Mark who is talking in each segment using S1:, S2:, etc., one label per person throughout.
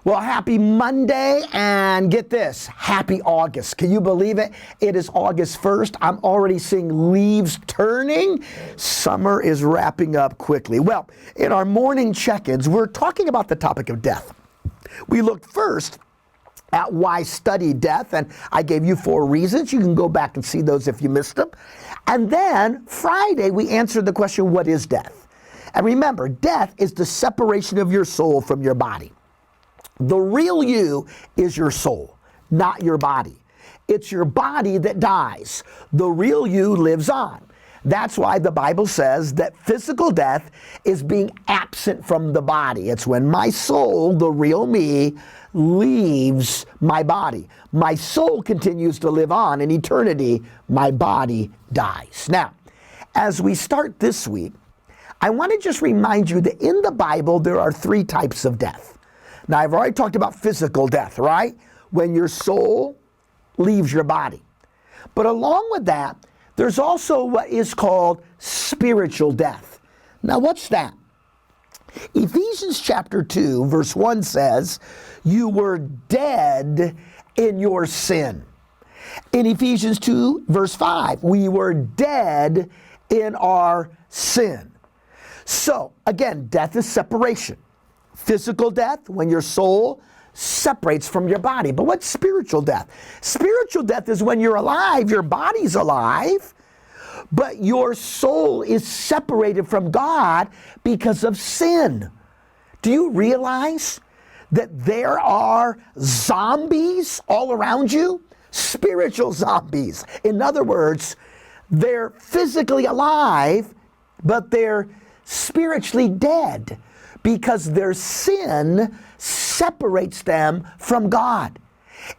S1: Well, happy Monday, and get this, happy August. Can you believe it? It is August 1st. I'm already seeing leaves turning. Summer is wrapping up quickly. Well, in our morning check-ins, we're talking about the topic of death. We looked first at why study death, and I gave you 4 reasons. You can go back and see those if you missed them. And then Friday, we answered the question, what is death? And remember, death is the separation of your soul from your body. The real you is your soul, not your body. It's your body that dies. The real you lives on. That's why the Bible says that physical death is being absent from the body. It's when my soul, the real me, leaves my body. My soul continues to live on in eternity. My body dies. Now, as we start this week, I want to just remind you that in the Bible, there are 3 types of death. Now, I've already talked about physical death, right? When your soul leaves your body. But along with that, there's also what is called spiritual death. Now, what's that? Ephesians chapter 2, verse 1 says, you were dead in your sin. In Ephesians 2, verse 5, we were dead in our sin. So, again, death is separation. Physical death, when your soul separates from your body. But what's spiritual death? Spiritual death is when you're alive, your body's alive, but your soul is separated from God because of sin. Do you realize that there are zombies all around you? Spiritual zombies. In other words, they're physically alive, but they're spiritually dead, because their sin separates them from God.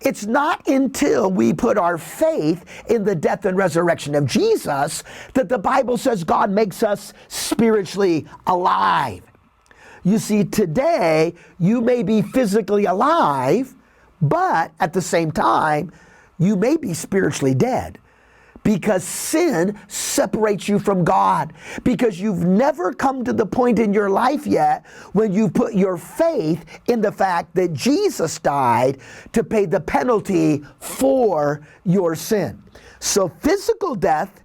S1: It's not until we put our faith in the death and resurrection of Jesus that the Bible says God makes us spiritually alive. You see, today, you may be physically alive, but at the same time, you may be spiritually dead. Because sin separates you from God. Because you've never come to the point in your life yet when you put your faith in the fact that Jesus died to pay the penalty for your sin. So physical death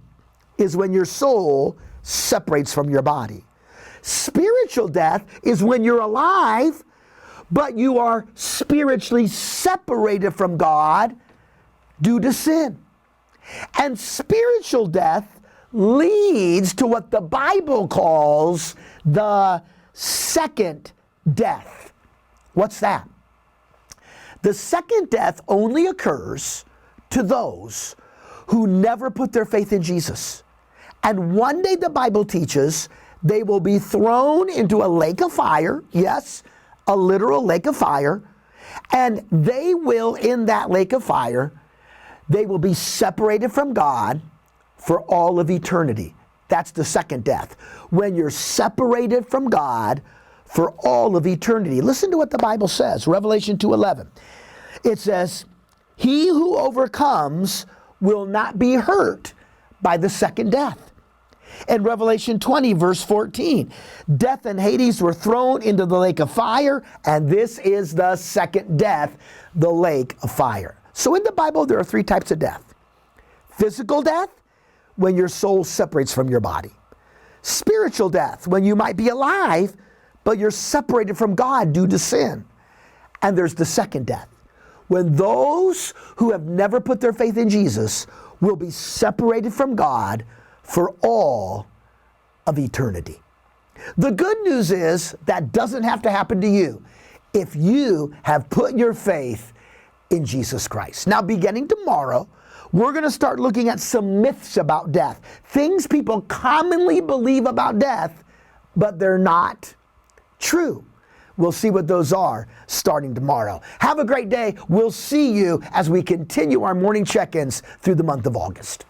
S1: is when your soul separates from your body. Spiritual death is when you're alive, but you are spiritually separated from God due to sin. And spiritual death leads to what the Bible calls the second death. What's that? The second death only occurs to those who never put their faith in Jesus. And one day the Bible teaches they will be thrown into a lake of fire. Yes, a literal lake of fire. And they will, in that lake of fire, they will be separated from God for all of eternity. That's the second death. When you're separated from God for all of eternity. Listen to what the Bible says, Revelation 2:11. It says, he who overcomes will not be hurt by the second death. In Revelation 20, verse 14, death and Hades were thrown into the lake of fire, and this is the second death, the lake of fire. So in the Bible, there are 3 types of death. Physical death, when your soul separates from your body. Spiritual death, when you might be alive, but you're separated from God due to sin. And there's the second death, when those who have never put their faith in Jesus will be separated from God for all of eternity. The good news is that doesn't have to happen to you if you have put your faith in Jesus Christ. Now, beginning tomorrow, we're going to start looking at some myths about death. Things people commonly believe about death, but they're not true. We'll see what those are starting tomorrow. Have a great day. We'll see you as we continue our morning check-ins through the month of August.